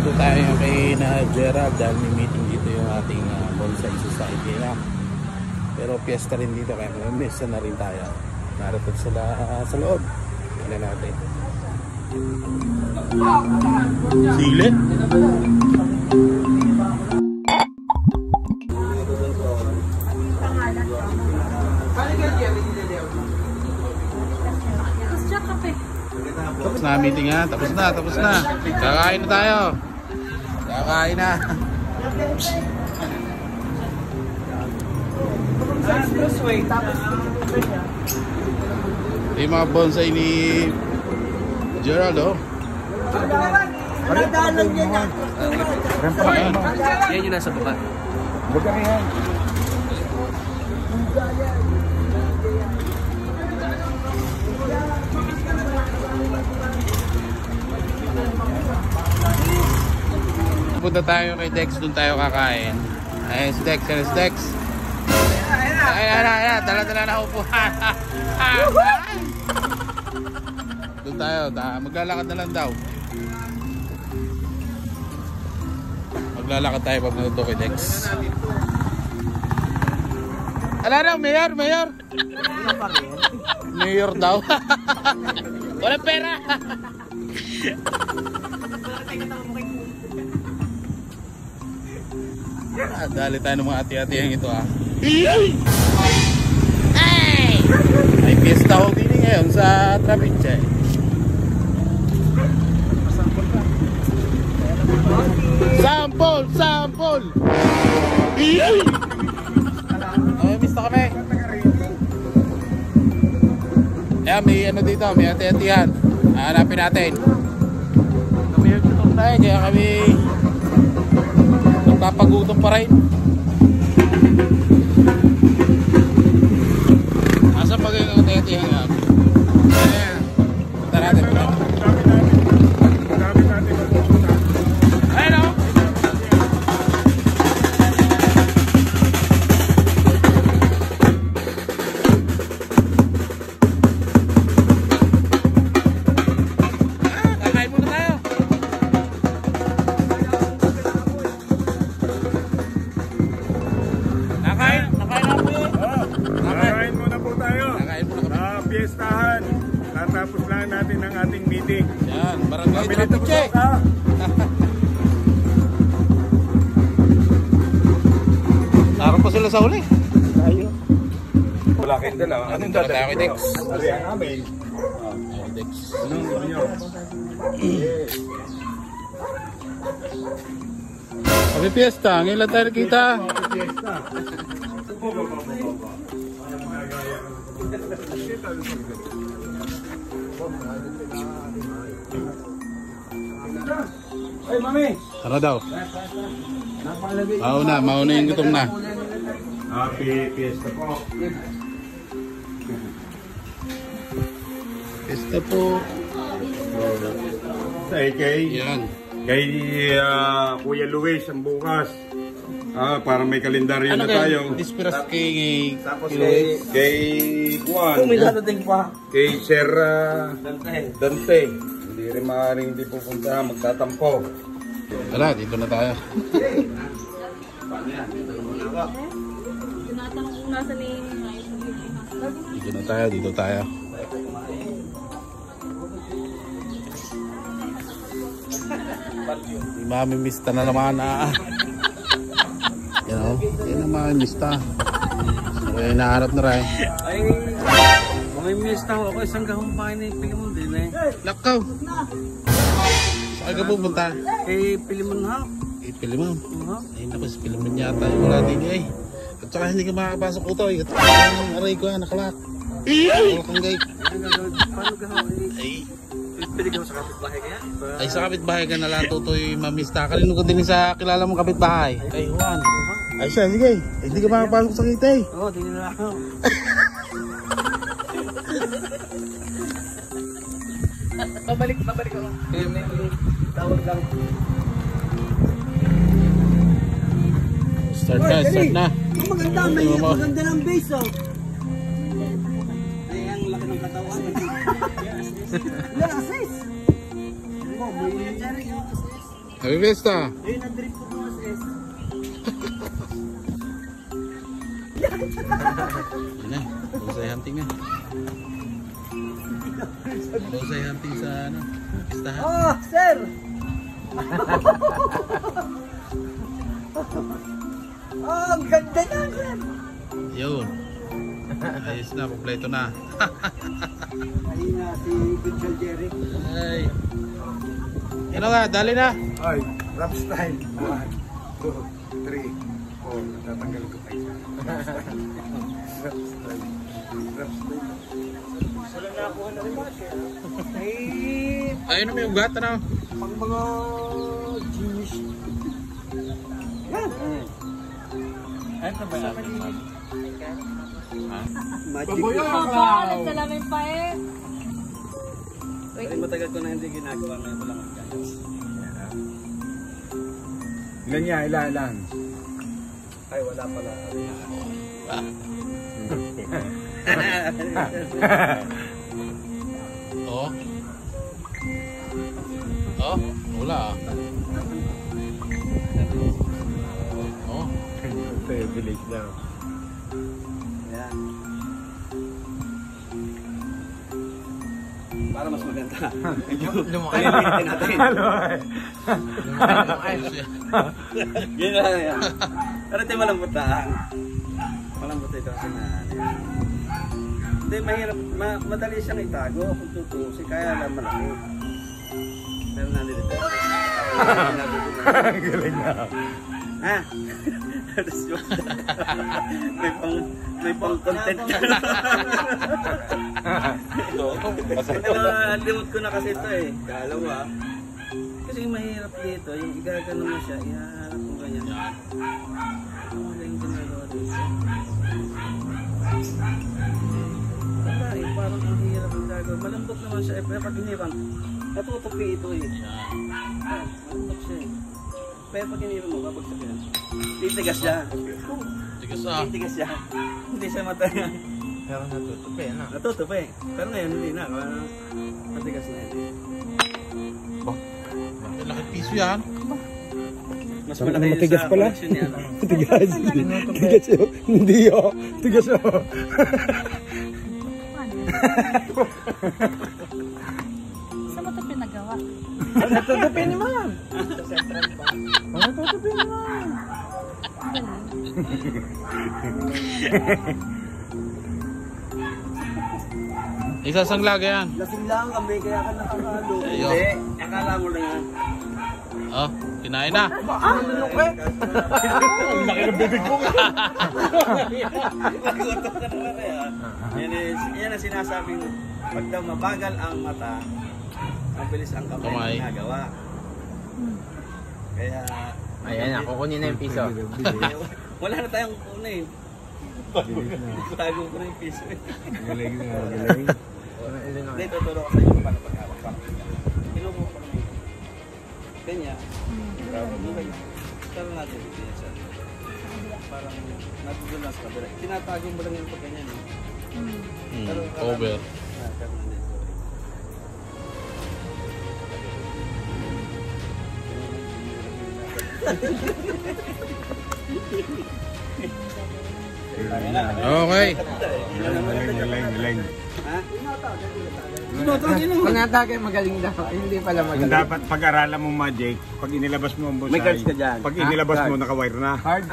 Dito tayo kay na Gerald dahil may meeting dito yung ating bonsai society na. Pero piyesta rin dito kaya mesa na rin tayo. Narito sila sa loob. Tignan natin. Sili? Tapos na meeting ha. Tapos na. Kakain na tayo. Kakain na. Yung mga bonsai ni Gerald oh. Yan yung nasa baba. Punta tayo kay Dex, doon tayo kakain. Ayun si Dex, ayun si Dex. Ayan, dala-dala na upuhan. Doon tayo, maglalakad na lang daw. Maglalakad tayo pag nandito kay Dex. Ala daw, mayor. Mayor daw. Walang pera. Dali tayo ng mga ati-atihan ito ah. Hey! May fiesta ho din ngayon sa Trapiche. Sample! Oh, mista kami. Ayan, may ano dito, may ati-atihan. Hanapin natin. Kami yung tutok tayo, kaya kami nagpapagutom pa rin. Asa pa kayo ng ati-atihan nga? Ayan. Punta natin. Ayan o. Kakain muna tayo. Kakain muna po tayo. Piestahan. Tatapos lang natin ang ating meeting. Yan, barangay Trapiche. Naroon pa sila sa huli. Tayo. Wala kayong dala. Anong Dala tayo kay Dex. Ariyan namin. Dex. Anong gusto nyo? Happy Fiesta, ngayon lang tayo nakita. Piesta. Ay, mami! Ano daw? Mauna yung gutom na. Happy Fiesta po. Fiesta po. Kay Yan. Kuya Luis ang bukas. Para may kalendaryo Ano na tayo. Disperas kay Kay Juan. Kay Sir Dante. Hindi rin maaaring hindi pupunta. Magtatampo. Tara, dito na tayo. Dito tayo. Di mamimista na naman you know, yun ang mamimista. Okay, naharap na rin. Ay, mamimista ako isang gahumpain na Pilimon din eh. Lakaw! Saan ka pupunta? Kay Pilimon ha? Pilimon? Ay naku, si Pilimon yata yung wala din eh. At saka hindi ka makakapasok ito eh. At saka yung aray ko yan, nakalak. Wala kang gate. Paano gahawin? Ay, pwede ka sa kapitbahay kaya? ay sa kapitbahay ka na lang tutoy mamista. Kalino ko din sa kilala mong kapitbahay. Ay Juan. Ay siya, sige. Ay, hindi ka makakapasok sa kita eh. Oo, di nila ako. Babalik ako. Eh, may tawag lang. Start na. Maganda ng base oh. Ay, ang laki ng katawan. Yan, assist. Happy Fiesta! Eh, nag-drip ko mga sis. Yun na, bonsai hunting na. Bonsai hunting sa ano, pistahan. Oh, sir! Oh, ang ganda na, sir! Yun. Ayos na, kompleto na. Ayun na, si Good Jerry. Ay. Ano nga, dali na. Ay, rap style. 1, 2, 3, 4. Tatanggal ko pa isa. Rap style. Rap style. Rap style. Wala na ako na rin mga sir. Ay, Ayun na may ugat, ano? pang mga genius. Yan. Ayun na ba yan? Magic. Nagsalamin pa eh. Ay, matagal ko na hindi ginagawa na ito lang ang gano'n. Ilan niya? Ilan? Ay, wala pala. Ah. Oh. Oh, wala ah. Oh. Ito yung village daw. Ayan. Para mas maganda. Lumaki. Ay, natin. Yun na yan. Pero ito malambot na. Malambot ito kasi na. Hindi, mahirap. Madali siyang itago kung tutusin. Kaya lang malaki. Pero nandito ito. Galing na. Ha? may pang content ka na. Limot ko na kasi ito eh. Dalawa. Kasi mahirap dito. Yung igagano mo siya. Ihaharap mo ganyan. Ano ba yung ginagawa dito? Wala eh. Parang ang hirap ang gagawa. Malambot naman siya. Eh, pero pag hinirang, natutupi ito eh. Malambot siya eh. Pero pag hinirang mo, babagsak yan. Titigas siya. Tigas ah. Titigas siya. Hindi siya mataya. Pero natutupi, ano? Natutupi. Pero ngayon hindi na. Matigas na yan. Laki piso yan. Mas malaki yung sa collection niya. Tigas. Tigas yun. Hindi yun. Tigas yun. Saan mo ito pinagawa? Natutupi naman! Natutupi naman! Isasanglaga yan. Lasing lang kami kaya ka nakakalo. Ayun. Hindi. Akala mo lang yan. Oh, kinain na. Laki ng bibig mo. Nagutok ka naman eh. Yan ang sinasabing pag daw mabagal ang mata, mabilis ang kamay Kamay. na nagawa. Kaya Ayan na, kukunin na yung piso. wala na tayong una eh. Tago ko na yung piso eh. Galing na. Galing. Hindi, tuturo ko sa inyo paano pag-hawak. Kinuha ko naman. Kanya. Tara natin dito yan siya. Parang natutulas ka. Tinatago mo lang yan pag ganyan eh. Over. Pero nandito. Okay. Galing. Galing. Ha? Kung natagay, magaling daw. Ay, hindi pala Yung magaling. dapat pag-aralan mo magic, pag inilabas mo ang bonsai, May cards ka dyan. pag inilabas mo, naka-wire na. Hard.